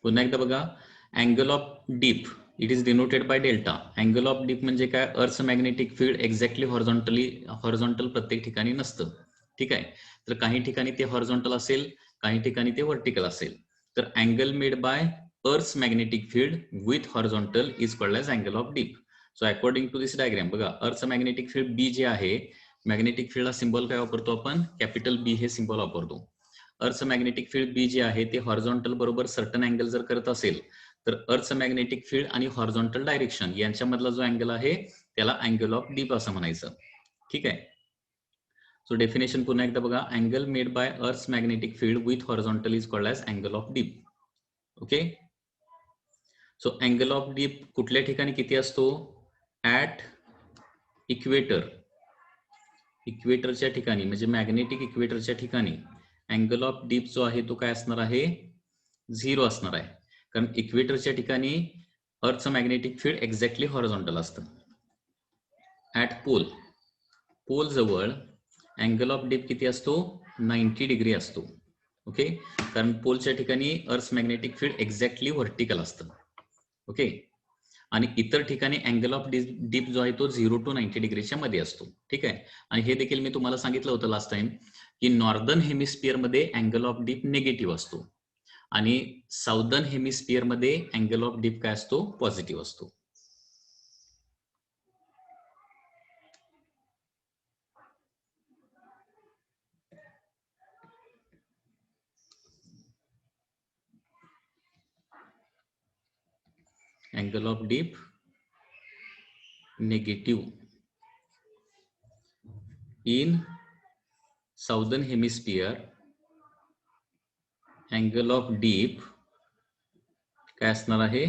पुन्हा एकदा बघा, angle of deep it is denoted by delta. Angle of deep म्हणजे काय, अर्थ मॅग्नेटिक फील्ड एक्झॅक्टली हॉरिझॉन्टल प्रत्येक ठिकाणी नसतं. ठीक आहे, तर काही ठिकाणी ते हॉरिझॉन्टल असेल, काही ठिकाणी ते व्हर्टिकल असेल. तर angle made by earth magnetic field with horizontal is called as angle of dip. So according to this diagram बघा, earth magnetic field B J आहे, मॅग्नेटिक फील्डला सिम्बॉल काय वापरतो आपण, कॅपिटल बी हे सिम्बॉल वापरतो. अर्थ मॅग्नेटिक फील्ड बी जे आहे ते हॉरिझॉन्टल बरोबर सर्टन अँगल जर करत असेल तर अर्थ मॅग्नेटिक फील्ड आणि हॉरिझॉन्टल डायरेक्शन यांच्यामधला जो अँगल आहे त्याला अँगल ऑफ डीप असं म्हणायचं. ठीक आहे. सो डेफिनेशन पुन्हा एकदा बघा, angle made by earth magnetic field with horizontal is called as angle of dip. Okay. So angle of dip कुठल्या ठिकाणी किती असतो, ऍट इक्वेटरच्या ठिकाणी, म्हणजे मॅग्नेटिक इक्वेटरच्या ठिकाणी अँगल ऑफ डीप जो आहे तो काय असणार आहे, 0 असणार आहे. कारण इक्वेटरच्या ठिकाणी अर्थ मॅग्नेटिक फील्ड एक्झॅक्टली हॉरिझॉन्टल असतं. ऍट पोल जवळ अँगल ऑफ डीप किती असतो, 90 डिग्री असतो. ओके, कारण पोलच्या ठिकाणी अर्थ मॅग्नेटिक फील्ड एक्झॅक्टली व्हर्टिकल असतं. ओके, आणि इतर ठिकाणी अँगल ऑफ डीप जो आहे तो 0 to 90 डिग्रीच्या मध्ये असतो. ठीक आहे, आणि हे देखील मी तुम्हाला सांगितलं होतं लास्ट टाइम की नॉर्दर्न हेमिस्फिअर मध्ये अँगल ऑफ डीप निगेटिव्ह असतो आणि साऊदर्न हेमिस्फिअर मध्ये अँगल ऑफ डीप काय असतो, पॉझिटिव्ह असतो. Angle of deep negative in southern hemisphere, angle of deep काय असणार आहे,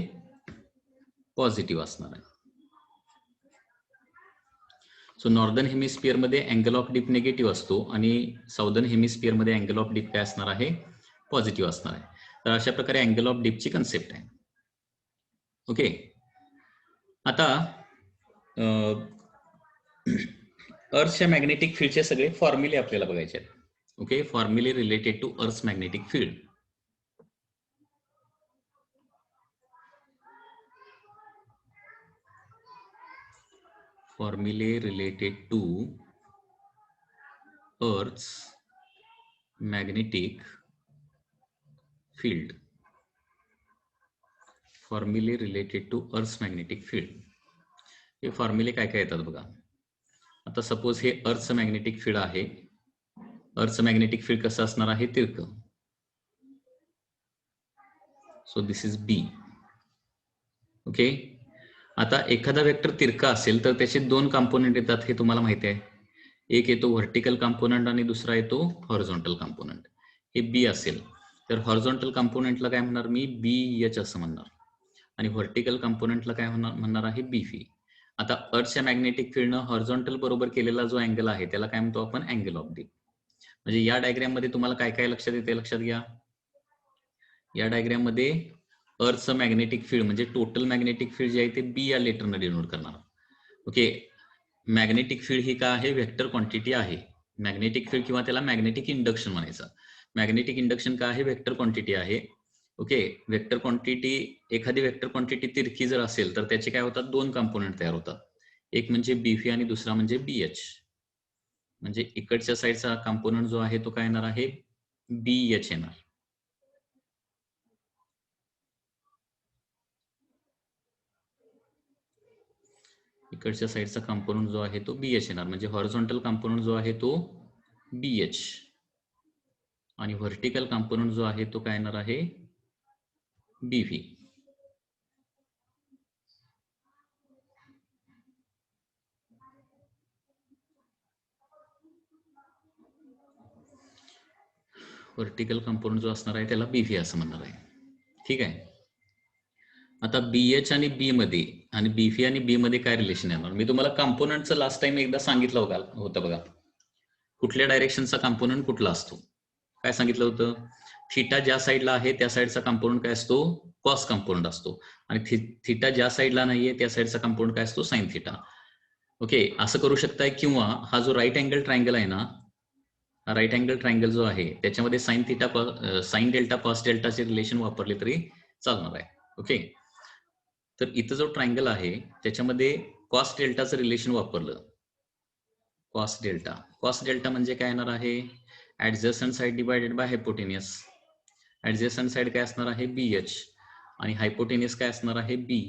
पॉझिटिव्ह असणार आहे. सो नॉर्दर्न हेमिस्फिअर मध्ये अँगल ऑफ डीप निगेटिव्ह असतो आणि साऊदर्न हेमिस्फिअर मध्ये अँगल ऑफ डीप काय असणार आहे, पॉझिटिव्ह असणार आहे. तर अशा प्रकारे अँगल ऑफ डीपची कन्सेप्ट आहे. ओके, आता अर्थच्या मॅग्नेटिक फील्डचे सगळे फॉर्म्युले आपल्याला बघायचे आहेत. ओके, फॉर्म्युले related to earth magnetic field. फॉर्म्युले related to earth's magnetic field. फॉर्म्युले related to earth magnetic field. हे फॉर्म्युले काय काय येतात बघा. आता सपोज हे अर्थ मॅग्नेटिक फील्ड आहे. अर्थ मॅग्नेटिक फील्ड कसं असणार आहे, तिरक. So this is B. Okay, आता एखादा वेक्टर तिरका असेल तर त्याचे 2 कंपोनेंट येतात, हे तुम्हाला माहिती आहे. एक येतो व्हर्टिकल कंपोनेंट आणि दुसरा येतो हॉरिझॉन्टल कंपोनेंट. हे बी असेल तर हॉरिझॉन्टल कंपोनेंटला काय म्हणणार मी, बी एच असं म्हणणार, आणि व्हर्टिकल कंपोनेंटला काय म्हणणार आहे, बी फी. आता अर्थच्या मॅग्नेटिक फील्डनं हॉरिझॉन्टल बरोबर केलेला जो अँगल आहे त्याला काय म्हणतो आपण, अँगल ऑफ डीप. म्हणजे या डायग्राम मध्ये तुम्हाला काय काय लक्षात येते, लक्षात घ्या. या डायग्राम मध्ये अर्थचं मॅग्नेटिक फील्ड म्हणजे टोटल मॅग्नेटिक फील्ड जे आहे ते बी या लेटरनं डिनोट करणार. ओके, मॅग्नेटिक फील्ड ही काय आहे, व्हेक्टर क्वांटिटी आहे. मॅग्नेटिक फील्ड किंवा त्याला मॅग्नेटिक इंडक्शन म्हणायचं. मॅग्नेटिक इंडक्शन काय आहे, व्हेक्टर क्वांटिटी आहे. ओके, व्हेक्टर क्वांटिटी, एखादी व्हेक्टर क्वांटिटी तिरकी जर असेल तर त्याचे काय होतात, 2 कंपोनेंट तयार होतात. एक म्हणजे बीफी आणि दुसरा म्हणजे बीएच. म्हणजे इकडच्या साईडचा कंपोनेंट जो आहे तो काय येणार आहे, बीएच येणार. इकडच्या साईडचा कंपोनेंट जो आहे तो बीएच येणार. म्हणजे हॉरिझॉन्टल कंपोनेंट जो आहे तो बीएच आणि व्हर्टिकल कंपोनेंट जो आहे तो काय येणार आहे, बीव्ही. व्हर्टिकल कंपोनेंट जो असणार आहे त्याला बीव्ही असं म्हणणार आहे. ठीक आहे. आता बीएच आणि बी मध्ये आणि बीव्ही आणि बी मध्ये काय रिलेशन येणार, मी तुम्हाला कंपोनेंटचं लास्ट टाइम एकदा सांगितलं होतं बघा. कुठल्या डायरेक्शनचा कंपोनेंट कुठला असतो, काय सांगितलं होतं, थिटा ज्या साईडला आहे त्या साईडचा कंपोनेंट काय असतो, कॉस कंपोनेंट असतो, आणि थिटा ज्या साईडला नाहीये त्या साईडचा कंपोनेंट काय असतो, साइन थिटा. ओके, असं करू शकताय. किंवा हा जो राईट अँगल ट्रायंगल आहे ना, हा राईट अँगल ट्रायंगल जो आहे त्याच्यामध्ये sine theta sine delta cos डेल्टाचे रिलेशन वापरले तरी चालणार आहे. ओके, तर इथं जो ट्रायंगल आहे त्याच्यामध्ये कॉस डेल्टाचं रिलेशन वापरलं. कॉस डेल्टा म्हणजे काय येणार आहे? Adjacent side divided by hypotenuse. Adjacent side काय असणार आहे? BH आणि हायपोटेनियस काय असणार आहे? B.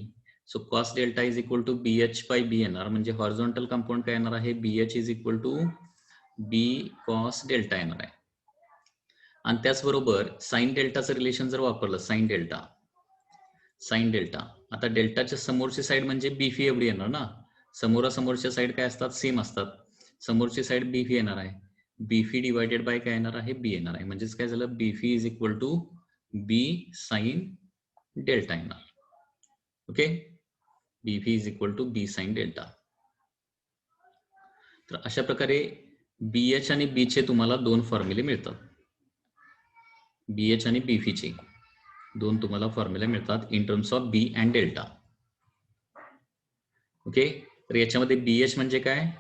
So cos delta is equal to BH by B येणार, म्हणजे हॉरिझॉन्टल कंपाऊंड काय येणार आहे? BH is equal to B cos delta येणार आहे. आणि त्याचबरोबर साइन डेल्टाचं रिलेशन जर वापरलं, साइन डेल्टा, आता डेल्टाच्या समोरची साईड म्हणजे बीफी एवढी येणार ना. समोरासमोरच्या साईड काय असतात? सेम असतात. समोरची साईड बीफी येणार आहे. बीफी डिवायडेड बाय काय येणार आहे? बी येणार आहे. म्हणजेच काय झालं? B phi is equal to B sine delta येणार. Okay, B phi is equal to B sine delta. तर अशा प्रकारे बीएच आणि बी चे तुम्हाला दोन फॉर्म्युले मिळतात. बीएच आणि बीफीचे दोन तुम्हाला फॉर्म्युला मिळतात in terms of B and delta. Okay, तर याच्यामध्ये बीएच म्हणजे काय?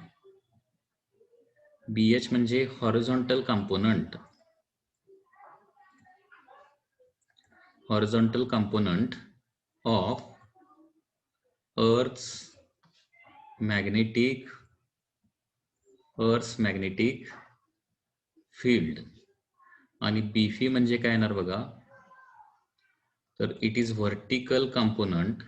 बीएच म्हणजे horizontal component, of earth's magnetic field. आणि बीफी म्हणजे काय येणार बघा? तर it is vertical component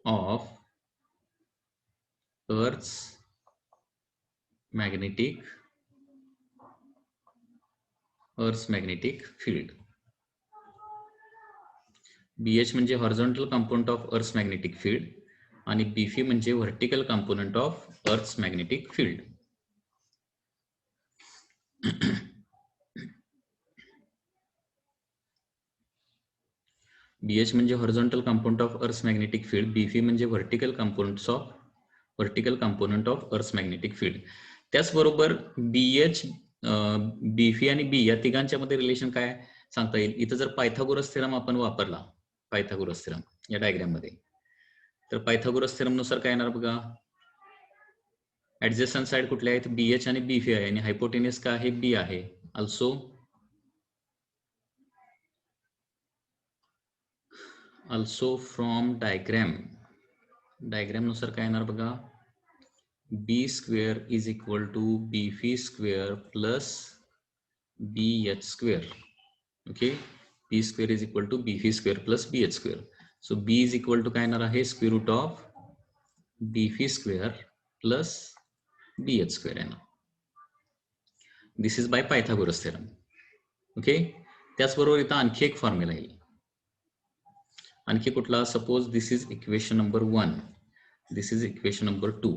of earth's magnetic field. BH म्हणजे horizontal component of earth's magnetic field आणि बीफी म्हणजे vertical component of earth's magnetic field. BH म्हणजे horizontal component of earth's magnetic field, B phi म्हणजे vertical component of earth's magnetic field. त्याचबरोबर BH, beefy आणि बी या तिघांच्या मध्ये रिलेशन काय सांगता येईल? इथं जर पायथागोरस थेरम आपण वापरला, पायथागोरस थेरम या डायग्राम मध्ये, तर पायथागोरस थेरम नुसार काय येणार बघा? ऍडजस्टंट साइड कुठल्या आहेत? बीएच आणि बीफी आहे आणि हायपोटेनियस काय आहे? बी आहे. also from diagram नुसार काय येणार बघा? b square is equal to bf square plus bh square. okay, b square is equal to bf square plus bh square. so b is equal to काय येणार आहे? square root of bf square plus bh square येणार. this is by Pythagoras theorem. Okay, त्याचबरोबर इथं आणखी एक formula येईल. आणखी कुठला? Suppose this is equation number 1, this is equation number 2.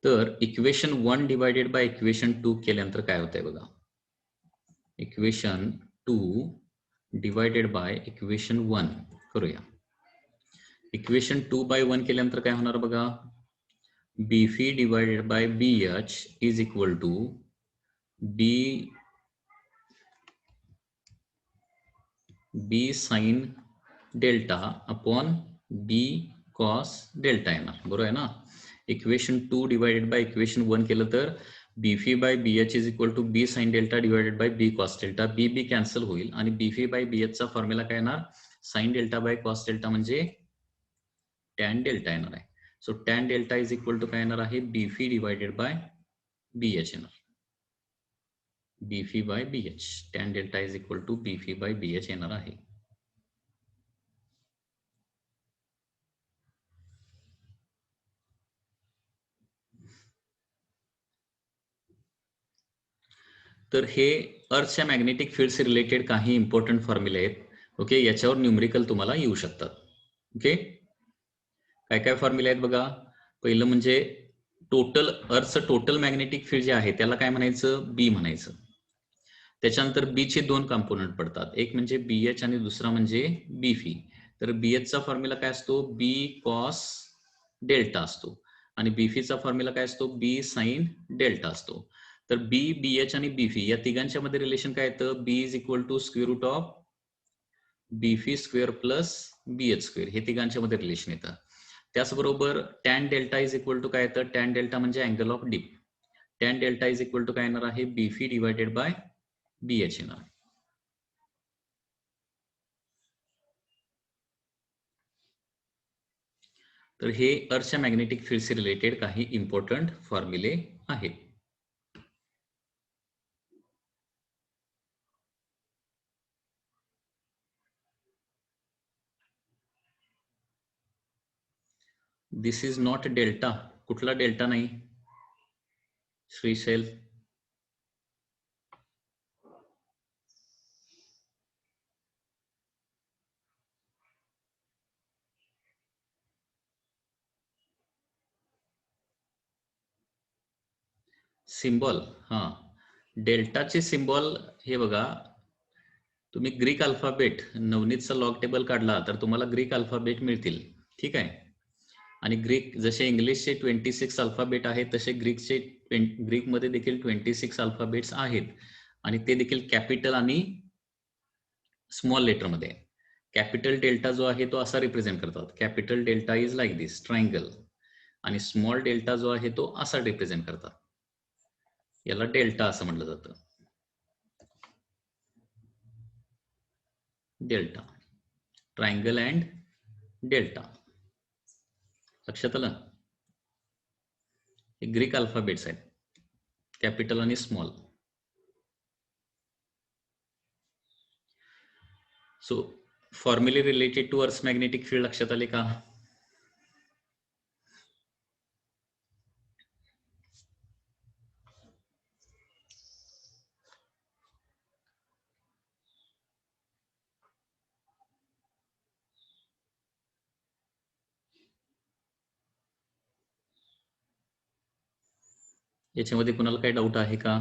तर इक्वेशन 1 डिवायडेड बाय इक्वेशन 2 केल्यानंतर काय होतंय बघा? इक्वेशन 2 डिवायडेड बाय इक्वेशन 1 करूया. इक्वेशन 2 बाय 1 केल्यानंतर काय होणार बघा? B V divided by B H is equal to B sine delta upon B cos delta येणार. बरोबर आहे ना? इक्वेशन 2 डिवायडेड बाय इक्वेशन 1 केलं तर B V by B H is equal to B sine delta divided by B cos delta. B cancel होईल आणि B V by B H चा formula काय येणार? Sine delta by cos delta म्हणजे टॅन डेल्टा येणार आहे. So tan delta is equal to काय येणार आहे? बीफी डिवायडेड बाय बीएच येणार. B V by B H, tan delta is equal to B V by B H येणार आहे. तर हे अर्थच्या मॅग्नेटिक फील्डशी रिलेटेड काही इम्पॉर्टंट फॉर्म्युले आहेत. ओके, याच्यावर न्यूमरिकल तुम्हाला येऊ शकतात. ओके, काय काय फॉर्म्युले आहेत बघा? पहिलं म्हणजे अर्थचं टोटल मॅग्नेटिक फील्ड जे आहे त्याला काय म्हणायचं? बी म्हणायचं. त्याच्यानंतर बी चे दोन कंपोनंट पडतात, एक म्हणजे बीएच आणि दुसरा म्हणजे बीफी. तर बीएच चा फॉर्म्युला काय असतो? बी कॉस डेल्टा असतो आणि बीफीचा फॉर्म्युला काय असतो? बी साइन डेल्टा असतो. तर बी, बीएच आणि बीफी या तिघांच्या मध्ये रिलेशन काय येतं? B is equal to square root of B phi square plus BH square, हे तिघांच्या मध्ये रिलेशन येतं. त्याचबरोबर tan delta is equal to काय येतं? टॅन डेल्टा म्हणजे angle of dip. Tan delta is equal to काय येणार आहे? बीफी डिवायडेड बाय बीएच येणार. तर हे अर्थच्या मॅग्नेटिक फील्डशी रिलेटेड काही इम्पॉर्टंट फॉर्म्युले आहेत. दिस इज नॉट डेल्टा. कुठला डेल्टा नाही श्रीशैल? सिम्बॉल, हा, डेल्टाचे सिम्बॉल हे बघा, तुम्ही ग्रीक अल्फाबेट नवनीतचा लॉग टेबल काढला तर तुम्हाला ग्रीक अल्फाबेट मिळतील. ठीक आहे. आणि ग्रीक जसे इंग्लिशचे 26 अल्फाबेट आहेत तसे ग्रीकमध्ये देखील 26 अल्फाबेट्स आहेत आणि ते देखील कॅपिटल आणि स्मॉल लेटरमध्ये. कॅपिटल डेल्टा जो आहे तो असा रिप्रेझेंट करतात. Capital delta is like this triangle आणि स्मॉल डेल्टा जो आहे तो असा रिप्रेझेंट करतात. याला डेल्टा असं म्हटलं जातं. Delta, triangle and delta. लक्षात आलं? हे ग्रीक अल्फाबेट्स आहेत, कॅपिटल आणि स्मॉल. सो फॉर्म्युले related to earth magnetic field लक्षात आले का? याच्यामध्ये कुणाला काही डाऊट आहे का?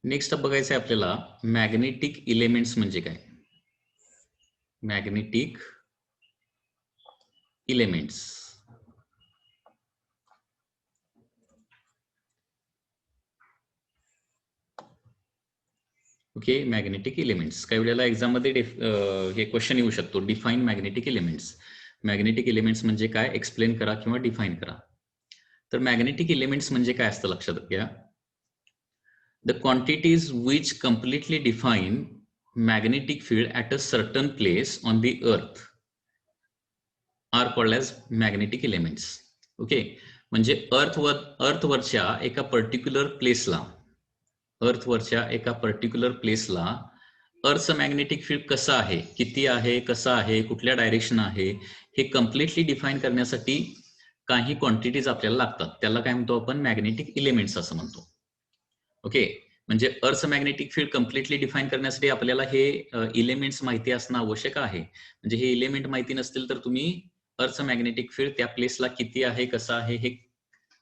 नेक्स्ट बघायचं आहे आपल्याला मॅग्नेटिक इलेमेंट्स म्हणजे काय. Magnetic elements. Okay, magnetic elements. काही वेळेला एक्झाम मध्ये हे क्वेश्चन येऊ शकतो, define magnetic elements. Magnetic elements म्हणजे काय, एक्सप्लेन करा किंवा डिफाईन करा. तर मॅग्नेटिक इलेमेंट्स म्हणजे काय असतं लक्षात घ्या. The quantities which completely define magnetic field at a certain place on the earth are called as magnetic elements. Okay, म्हणजे अर्थवरच्या एका पर्टिक्युलर प्लेसला, अर्थचं मॅग्नेटिक फील्ड कसं आहे, किती आहे, कसं आहे, कुठल्या डायरेक्शन आहे, हे कम्प्लिटली डिफाईन करण्यासाठी काही क्वांटिटीज आपल्याला लागतात. त्याला काय म्हणतो आपण, मॅग्नेटिक इलेमेंट्स असं म्हणतो. ओके, म्हणजे अर्थ मॅग्नेटिक फील्ड कम्प्लिटली डिफाईन करण्यासाठी आपल्याला हे इलेमेंट्स माहिती असणं आवश्यक आहे. म्हणजे हे इलेमेंट माहिती नसतील तर तुम्ही अर्थ मॅग्नेटिक फील्ड त्या प्लेसला किती आहे, कसं आहे हे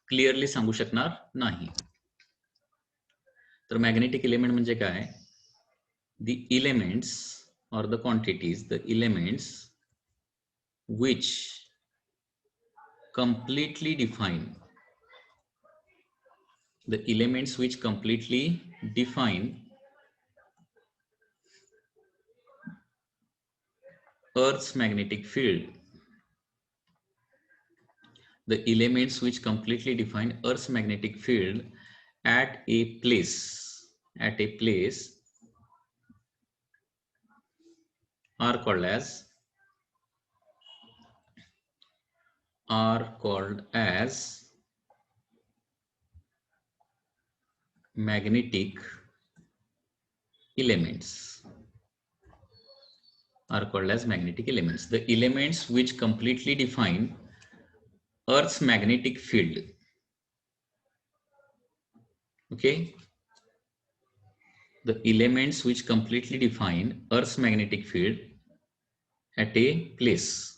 क्लिअरली सांगू शकणार नाही. तर मॅग्नेटिक इलेमेंट म्हणजे काय, the elements or the quantities, the elements which completely define, the elements which completely define Earth's magnetic field, the elements which completely define Earth's magnetic field at a place are called as magnetic elements. Are called as magnetic elements. The elements which completely define Earth's magnetic field. Okay, the elements which completely define Earth's magnetic field at a place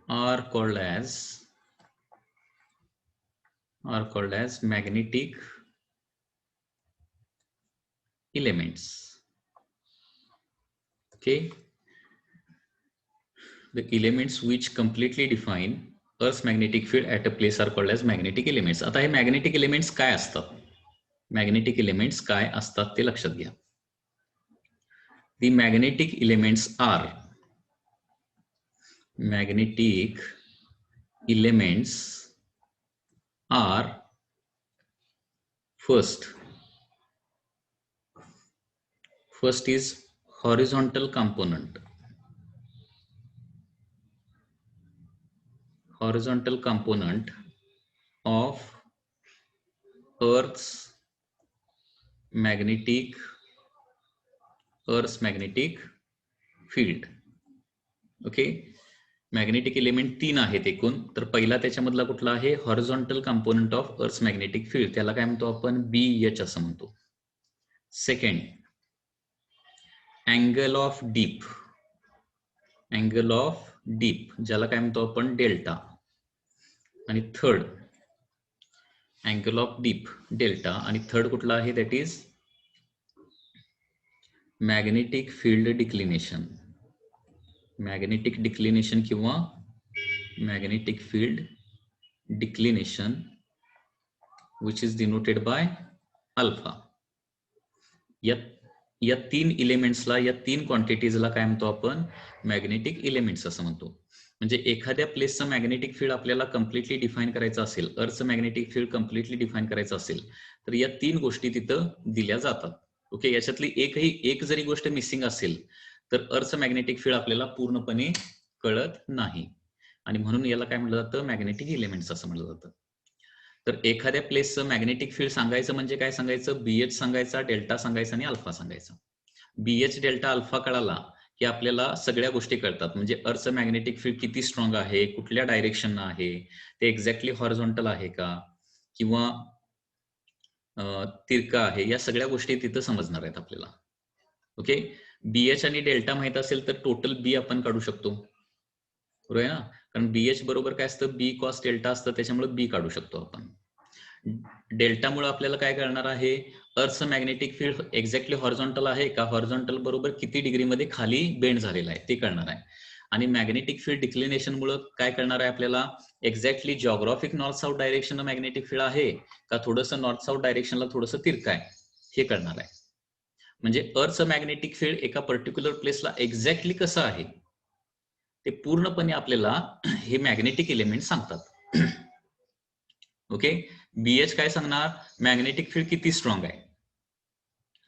are called as magnetic elements. Okay, the elements which completely define Earth's magnetic field at a place are called as magnetic elements. आता हे magnetic elements काय असतात, magnetic elements काय असतात ते लक्षात घ्या. the magnetic elements are first is horizontal component of Earth's magnetic field. Okay, magnetic element 3 आहेत एकूण. तर पहिला त्याच्यामधला कुठला आहे? Horizontal component of earth magnetic field, त्याला काय म्हणतो आपण? BH असं म्हणतो. सेकंड, अँगल ऑफ डीप, ज्याला काय म्हणतो आपण? डेल्टा. आणि third, angle of dip, delta. आणि थर्ड कुठला आहे? That is magnetic field declination. Magnetic declination किंवा magnetic field declination which is denoted by alpha. या 3 एलिमेंट्सला, या 3 क्वांटिटीजला काय म्हणतो आपण? मॅग्नेटिक एलिमेंट्स असं म्हणतो. म्हणजे एखाद्या प्लेसचं मॅग्नेटिक फील्ड आपल्याला कम्प्लिटली डिफाईन करायचं असेल, अर्थचं मॅग्नेटिक फील्ड कम्प्लिटली डिफाईन करायचं असेल, तर या 3 गोष्टी तिथं दिल्या जातात. ओके, याच्यातली एक जरी गोष्ट मिसिंग असेल तर अर्थचं मॅग्नेटिक फील्ड आपल्याला पूर्णपणे कळत नाही. आणि म्हणून याला काय म्हटलं जातं? मॅग्नेटिक एलिमेंट्स असं म्हटलं जातं. तर एखाद्या प्लेसचं मॅग्नेटिक फील्ड सांगायचं म्हणजे काय सांगायचं? BH सांगायचा, डेल्टा सांगायचा आणि अल्फा सांगायचा. BH, डेल्टा, अल्फा कळाला की आपल्याला सगळ्या गोष्टी कळतात. म्हणजे अर्थचं मॅग्नेटिक फील्ड किती स्ट्रॉंग आहे, कुठल्या डायरेक्शन आहे, ते एक्झॅक्टली हॉरिझॉन्टल आहे का किंवा तिरका आहे, या सगळ्या गोष्टी तिथं समजणार आहेत आपल्याला. ओके, BH आणि डेल्टा माहित असेल तर टोटल B आपण काढू शकतो, बरोबर आहे ना? कारण BH बरोबर काय असतं? B cos डेल्टा असतं, त्याच्यामुळे B काढू शकतो आपण. डेल्टामुळे आपल्याला काय करणार आहे? अर्थचं मॅग्नेटिक फील्ड एक्झॅक्टली हॉरिझॉन्टल आहे का, हॉरिझॉन्टल बरोबर किती डिग्रीमध्ये खाली बेंड झालेला आहे ते कळणार आहे. आणि मॅग्नेटिक फील्ड डिक्लिनेशन मुळे काय करणार आहे आपल्याला? Exactly geographic north south direction magnetic field आहे का थोडंसं नॉर्थ साऊथ डायरेक्शनला थोडंसं तिरका आहे हे कळणार आहे. म्हणजे अर्थचं मॅग्नेटिक फील्ड एका पर्टिक्युलर प्लेसला एक्झॅक्टली कसं आहे ते पूर्णपणे आपल्याला हे मॅग्नेटिक एलिमेंट सांगतात. ओके, BH काय सांगणार? मॅग्नेटिक फील्ड किती स्ट्रॉंग आहे.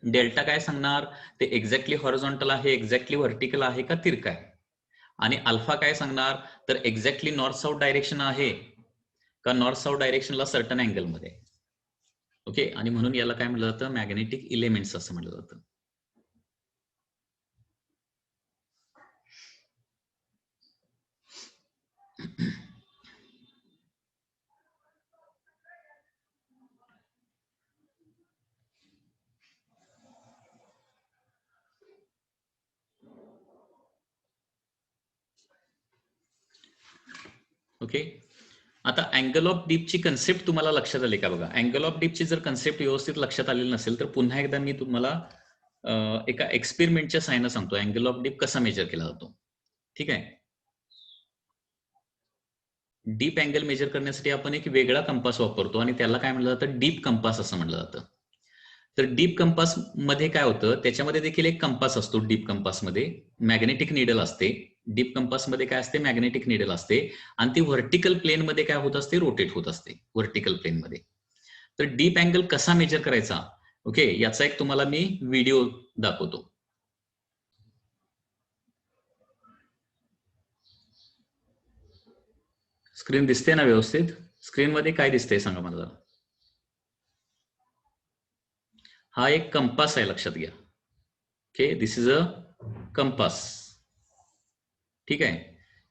डेल्टा काय सांगणार? ते एक्झॅक्टली हॉरिझॉन्टल आहे, एक्झॅक्टली व्हर्टिकल आहे का तिरका आहे. आणि अल्फा काय सांगणार? तर एक्झॅक्टली नॉर्थ साऊथ डायरेक्शन आहे का नॉर्थ साऊथ डायरेक्शनला सर्टन अँगल मध्ये. ओके, आणि म्हणून याला काय म्हटलं जातं? मॅग्नेटिक एलिमेंट्स असं म्हटलं जातं. ओके, आता अँगल ऑफ डीपची कन्सेप्ट तुम्हाला लक्षात आली का? बघा, अँगल ऑफ डीपची जर कन्सेप्ट व्यवस्थित लक्षात आलेली नसेल तर पुन्हा एकदा मी तुम्हाला एका एक्सपेरिमेंटच्या साहाय्याने सांगतो अँगल ऑफ डीप कसा मेजर केला जातो. ठीक आहे, डीप अँगल मेजर करण्यासाठी आपण एक वेगळा कंपास वापरतो आणि त्याला काय म्हटलं जातं? डीप कंपास असं म्हटलं जातं. तर डीप कंपास मध्ये काय होतं? त्याच्यामध्ये देखील एक कंपास असतो. डीप कंपास मध्ये मॅग्नेटिक निडल असते. डीप कंपास मध्ये काय असते? मॅग्नेटिक निडल असते. आणि ती व्हर्टिकल प्लेन मध्ये काय होत असते? रोटेट होत असते व्हर्टिकल प्लेन मध्ये. तर डीप अँगल कसा मेजर करायचा? ओके, याचा एक तुम्हाला मी व्हिडिओ दाखवतो. स्क्रीन दिसते ना व्यवस्थित? स्क्रीन मध्ये काय दिसतंय सांगा मला. हा एक कंपास आहे, लक्षात घ्या. Okay, this is a compass. ठीक आहे,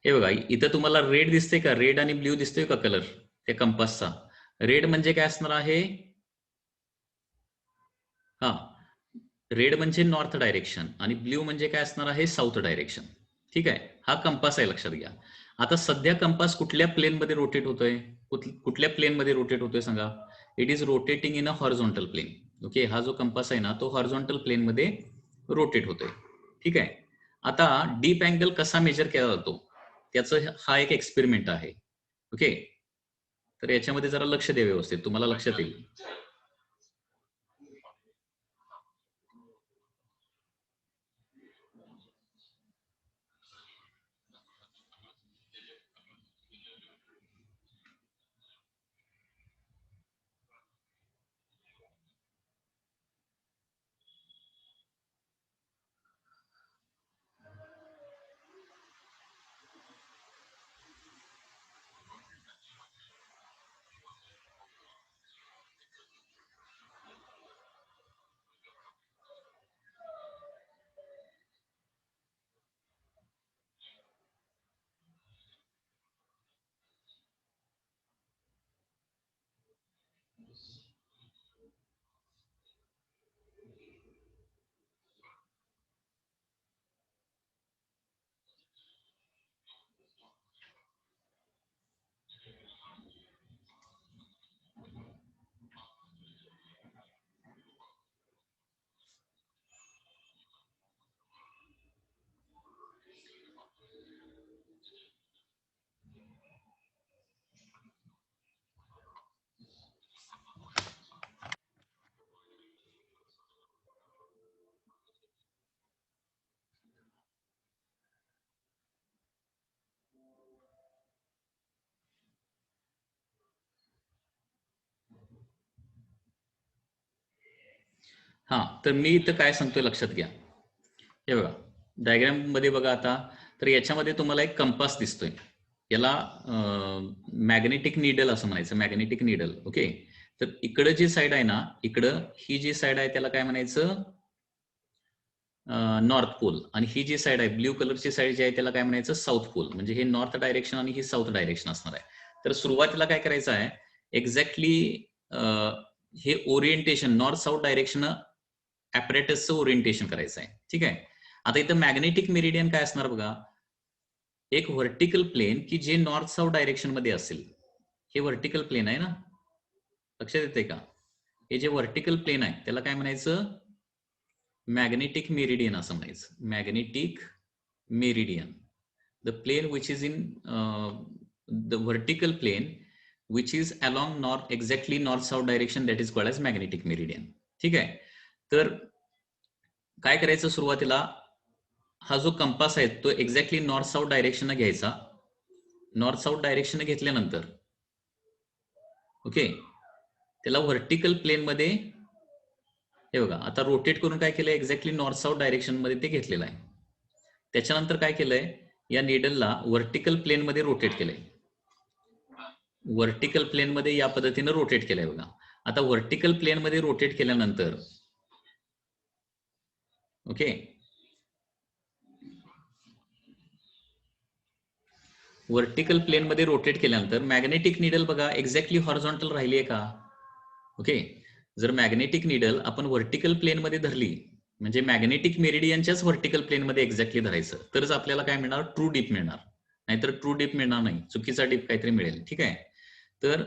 हे बघा इथं तुम्हाला रेड दिसते का? रेड आणि ब्ल्यू दिसतोय का कलर त्या कंपासचा? रेड म्हणजे काय असणार आहे? हा, रेड म्हणजे नॉर्थ डायरेक्शन आणि ब्ल्यू म्हणजे काय असणार आहे? South direction. ठीक आहे, हा कंपास आहे, लक्षात घ्या. आता सध्या कंपास कुठल्या प्लेन मध्ये रोटेट होतोय? कुठल्या प्लेन मध्ये रोटेट होतोय सांगा? It is rotating in a horizontal plane. Okay, हा जो कंपास आहे ना तो हॉरिझॉन्टल प्लेन मध्ये रोटेट होतोय. ठीक आहे, आता डीप अँगल कसा मेजर केला जातो त्याचं हा एक एक्सपेरिमेंट आहे. ओके, तर याच्यामध्ये जरा लक्ष द्या व्यवस्थित, तुम्हाला लक्षात येईल. हा, तर मी इथं काय सांगतोय लक्षात घ्या. हे बघा डायग्राम मध्ये बघा आता, तर याच्यामध्ये तुम्हाला एक कंपास दिसतोय. याला मॅग्नेटिक निडल असं म्हणायचं, मॅग्नेटिक निडल. ओके, तर इकडं जी साईड आहे ना, इकडं ही जी साईड आहे त्याला काय म्हणायचं, नॉर्थ पोल. आणि ही जी साईड आहे ब्ल्यू कलरची साईड जी आहे त्याला काय म्हणायचं, साऊथ पोल. म्हणजे हे नॉर्थ डायरेक्शन आणि ही साऊथ डायरेक्शन असणार आहे. तर सुरुवातीला काय करायचं आहे, एक्झॅक्टली हे ओरिएंटेशन नॉर्थ साऊथ डायरेक्शन ऍपरेटसचं ओरिएंटेशन करायचं आहे. ठीक आहे. आता इथं मॅग्नेटिक मेरिडियन काय असणार बघा, एक व्हर्टिकल प्लेन की जे नॉर्थ साऊथ डायरेक्शन मध्ये असेल. हे व्हर्टिकल प्लेन आहे ना, लक्षात येते का? हे जे व्हर्टिकल प्लेन आहे त्याला काय म्हणायचं, मॅग्नेटिक मेरिडियन असं म्हणायचं. Magnetic meridian, the plane which is in the vertical plane which is along north, exactly north south direction, that is called as magnetic meridian. ठीक आहे. तर काय करायचं, सुरुवातीला हा जो कंपास आहे तो एक्झॅक्टली नॉर्थ साऊथ डायरेक्शन घ्यायचा. नॉर्थ साऊथ डायरेक्शन घेतल्यानंतर ओके, त्याला व्हर्टिकल प्लेन मध्ये हे बघा आता रोटेट करून काय केलंय, एक्झॅक्टली नॉर्थ साऊथ डायरेक्शन मध्ये ते घेतलेलं आहे. त्याच्यानंतर काय केलंय, या निडलला व्हर्टिकल प्लेन मध्ये रोटेट केलंय. व्हर्टिकल प्लेन मध्ये या पद्धतीने रोटेट केलंय बघा. आता व्हर्टिकल प्लेन मध्ये रोटेट केल्यानंतर ओके, व्हर्टिकल प्लेन मध्ये रोटेट केल्यानंतर मॅग्नेटिक निडल बघा एक्झॅक्टली हॉरिझॉन्टल राहिली आहे का? ओके, जर मॅग्नेटिक निडल आपण व्हर्टिकल प्लेन मध्ये धरली, म्हणजे मॅग्नेटिक मेरिडियनच्याच व्हर्टिकल प्लेन मध्ये एक्झॅक्टली धरायचं, तरच आपल्याला काय मिळणार, ट्रू डीप मिळणार. नाहीतर ट्रू डीप मिळणार नाही, चुकीचा डीप काहीतरी मिळेल. ठीक आहे. तर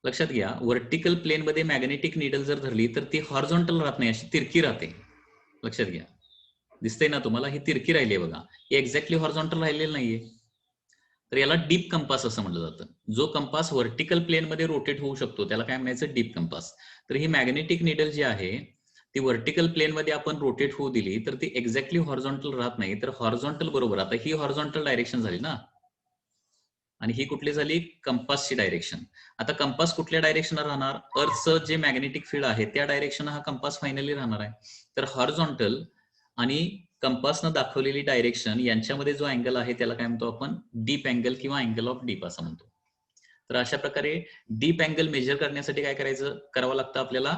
लक्षात घ्या, व्हर्टिकल प्लेन मध्ये मॅग्नेटिक निडल जर धरली तर ती हॉरिझॉन्टल राहत नाही, अशी तिरकी राहते. लक्षात घ्या, दिसतंय ना तुम्हाला, ही तिरकी राहिली आहे बघा, ही एक्झॅक्टली हॉरिझॉन्टल राहिलेली नाहीये. तर याला डीप कंपास असं म्हटलं जातं. जो कंपास व्हर्टिकल प्लेन मध्ये रोटेट होऊ शकतो त्याला काय म्हणायचं, डीप कंपास. तर ही मॅग्नेटिक निडल जी आहे ती व्हर्टिकल प्लेन मध्ये आपण रोटेट होऊ दिली तर ती एक्झॅक्टली हॉरिझॉन्टल राहत नाही, तर हॉरिझॉन्टल बरोबर, आता ही हॉरिझॉन्टल डायरेक्शन झाली ना, आणि ही कुठली झाली, कंपासची डायरेक्शन. आता कंपास कुठल्या डायरेक्शन राहणार, अर्थचं जे मॅग्नेटिक फील्ड आहे त्या डायरेक्शन हा कंपास फायनली राहणार आहे. तर हॉरिझॉन्टल आणि कंपासनं दाखवलेली डायरेक्शन यांच्यामध्ये जो अँगल आहे त्याला काय म्हणतो आपण, डीप अँगल किंवा अँगल ऑफ डीप असं म्हणतो. तर अशा प्रकारे डीप अँगल मेजर करण्यासाठी काय करावं लागतं आपल्याला,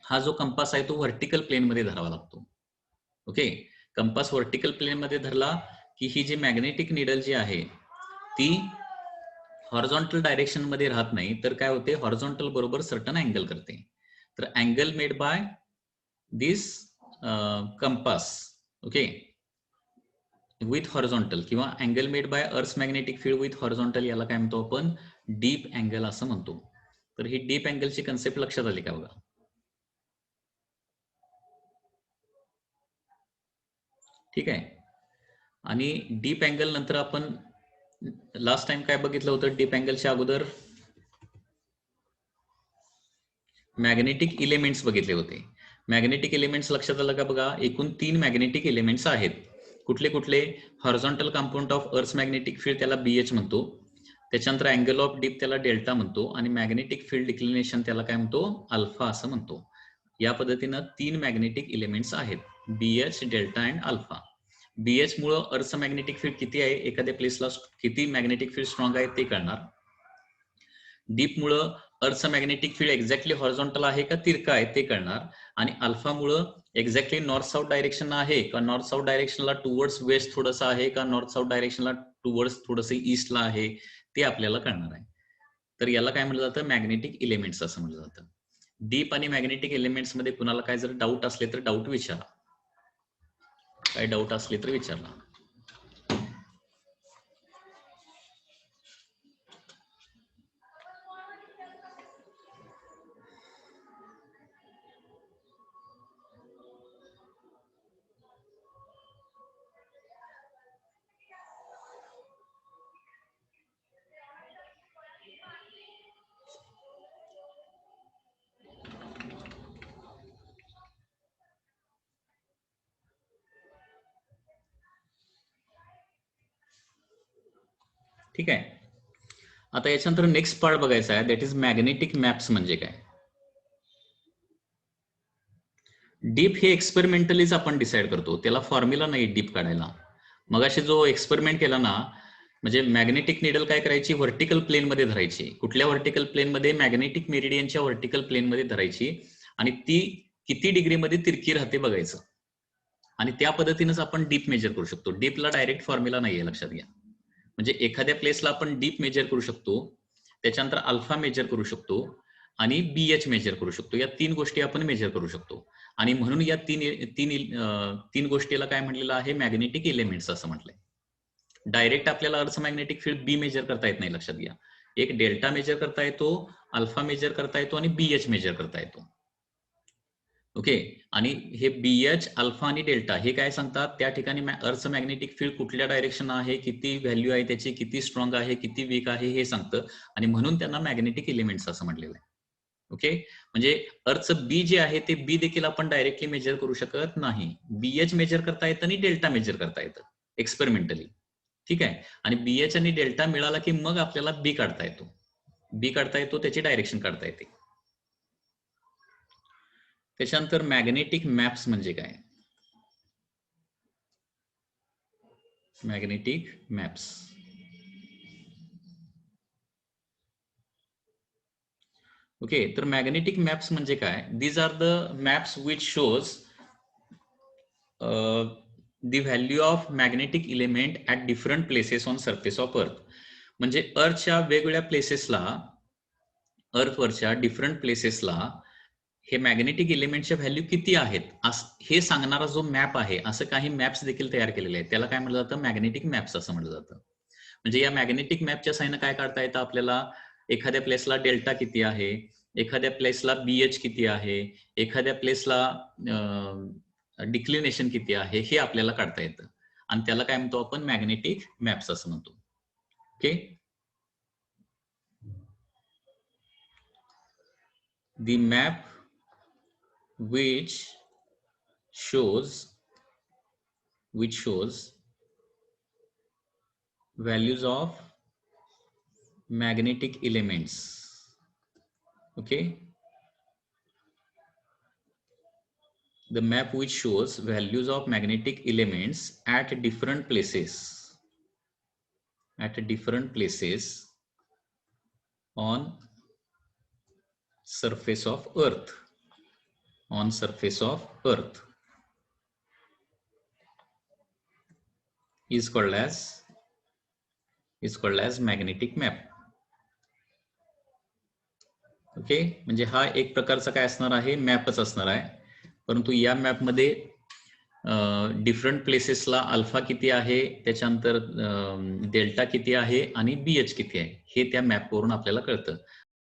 हा जो कंपास आहे तो व्हर्टिकल प्लेन मध्ये धरावा लागतो. ओके, कंपास व्हर्टिकल प्लेन मध्ये धरला की ही जी मॅग्नेटिक निडल जी आहे ती हॉरिझॉन्टल डायरेक्शन मध्ये राहत नाही, तर काय होते, हॉरिझॉन्टल बरोबर सर्टन अँगल करते. तर angle made by this compass okay with horizontal, किंवा angle made by earth magnetic field with horizontal, याला काय म्हणतो आपण, डीप अँगल असं म्हणतो. तर ही डीप अँगलची कन्सेप्ट लक्षात आली का बघा. ठीक आहे. आणि डीप अँगल नंतर आपण लास्ट टाइम काय बघितलं होतं, डीप अँगलच्या अगोदर मॅग्नेटिक एलिमेंट्स बघितले होते. मॅग्नेटिक एलिमेंट्स लक्षात आलं का बघा, एकूण 3 मॅग्नेटिक एलिमेंट्स आहेत. कुठले कुठले, horizontal component of earth magnetic field त्याला BH म्हणतो, त्याच्यानंतर अँगल ऑफ डीप त्याला डेल्टा म्हणतो, आणि मॅग्नेटिक फील्ड डिक्लिनेशन त्याला काय म्हणतो, अल्फा असं म्हणतो. या पद्धतीनं 3 मॅग्नेटिक एलिमेंट्स आहेत, BH, delta and alpha. BH मुळे अर्थ मॅग्नेटिक फील्ड किती आहे, एखाद्या प्लेसला किती मॅग्नेटिक फील्ड स्ट्रॉंग आहे ते कळणार. डीप मुळे अर्थचं मॅग्नेटिक फील्ड एक्झॅक्टली हॉरिझॉन्टल आहे का तिरका आहे ते कळणार. आणि अल्फा मुळे एक्झॅक्टली नॉर्थ साऊथ डायरेक्शन आहे का, नॉर्थ साऊथ डायरेक्शनला टुवर्ड्स वेस्ट थोडंसं आहे का, नॉर्थ साऊथ डायरेक्शनला टुवर्ड्स थोडंसं ईस्टला आहे, ते आपल्याला कळणार आहे. तर याला काय म्हटलं जातं, मॅग्नेटिक एलिमेंट्स असं म्हटलं जातं. डीप आणि मॅग्नेटिक एलिमेंट्स मध्ये कुणाला काय जर डाऊट असले तर डाऊट विचारा, काय डाऊट असले तर विचारला. ठीक आहे. आता याच्यानंतर नेक्स्ट पार्ट बघायचा आहे, दॅट इज मॅग्नेटिक मॅप्स म्हणजे काय. डीप हे एक्सपेरिमेंटलीच आपण डिसाईड करतो, त्याला फॉर्म्युला नाही डीप काढायला. मगाशी जो एक्सपेरिमेंट केला ना, म्हणजे मॅग्नेटिक निडल काय करायची, व्हर्टिकल प्लेन मध्ये धरायची. कुठल्या व्हर्टिकल प्लेन मध्ये? मॅग्नेटिक मेरिडियनच्या व्हर्टिकल प्लेन मध्ये धरायची आणि ती किती डिग्रीमध्ये तिरकी राहते बघायचं, आणि त्या पद्धतीनेच आपण डीप मेजर करू शकतो. डीपला डायरेक्ट फॉर्म्युला नाहीये, लक्षात घ्या. म्हणजे एखाद्या प्लेसला आपण डीप मेजर करू शकतो, त्याच्यानंतर अल्फा मेजर करू शकतो आणि बीएच मेजर करू शकतो. या 3 गोष्टी आपण मेजर करू शकतो. आणि म्हणून या तीन गोष्टीला काय म्हटलेलं आहे? मॅग्नेटिक एलिमेंट्स असं म्हटलंय. डायरेक्ट आपल्याला अर्थ मॅग्नेटिक फील्ड बी मेजर करता येत नाही, लक्षात घ्या. एक डेल्टा मेजर करता येतो, अल्फा मेजर करता येतो आणि बीएच मेजर करता येतो. ओके. आणि हे बीएच, अल्फा आणि डेल्टा हे काय सांगतात? त्या ठिकाणी अर्थ मॅग्नेटिक फील्ड कुठल्या डायरेक्शन आहे, किती व्हॅल्यू आहे त्याची, किती स्ट्रॉंग आहे, किती वीक आहे हे सांगतं. आणि म्हणून त्यांना मॅग्नेटिक एलिमेंट्स असं म्हटलेलं आहे. ओके. म्हणजे अर्थचं बी जे आहे ते बी देखील आपण डायरेक्टली मेजर करू शकत नाही. बीएच मेजर करता येतं आणि डेल्टा मेजर करता येतं एक्सपेरिमेंटली. ठीक आहे. आणि बीएच आणि डेल्टा मिळाला की मग आपल्याला बी काढता येतो. बी काढता येतो, त्याची डायरेक्शन काढता येते. त्याच्यानंतर मॅग्नेटिक मॅप्स म्हणजे काय? Magnetic maps. ओके. तर मॅग्नेटिक मॅप्स म्हणजे काय? These are the maps which shows the value of magnetic element at different places on surface of earth. म्हणजे अर्थच्या वेगवेगळ्या प्लेसेसला, अर्थवरच्या डिफरंट प्लेसेसला हे मॅग्नेटिक एलिमेंटच्या व्हॅल्यू किती आहेत हे सांगणारा जो मॅप आहे, असं काही मॅप्स देखील तयार केलेले आहेत. त्याला काय म्हटलं जातं? मॅग्नेटिक मॅप्स असं म्हटलं जातं. म्हणजे या मॅग्नेटिक मॅपच्या साहाय्याने काय काढता येतं आपल्याला? एखाद्या प्लेसला डेल्टा किती आहे, एखाद्या प्लेसला बीएच किती आहे, एखाद्या प्लेसला डिक्लिनेशन किती आहे, हे आपल्याला काढता येतं. आणि त्याला काय म्हणतो आपण? मॅग्नेटिक मॅप्स असं म्हणतो. Okay. the map which shows values of magnetic elements. Okay. The map which shows values of magnetic elements at different places on surface of earth is called as magnetic map. Okay. म्हणजे हा एक प्रकारचा काय असणार आहे? मॅपच असणार आहे. परंतु या मॅपमध्ये डिफरंट प्लेसेसला अल्फा किती आहे, त्याच्यानंतर डेल्टा किती आहे आणि बीएच किती आहे हे त्या मॅपवरून आपल्याला कळतं.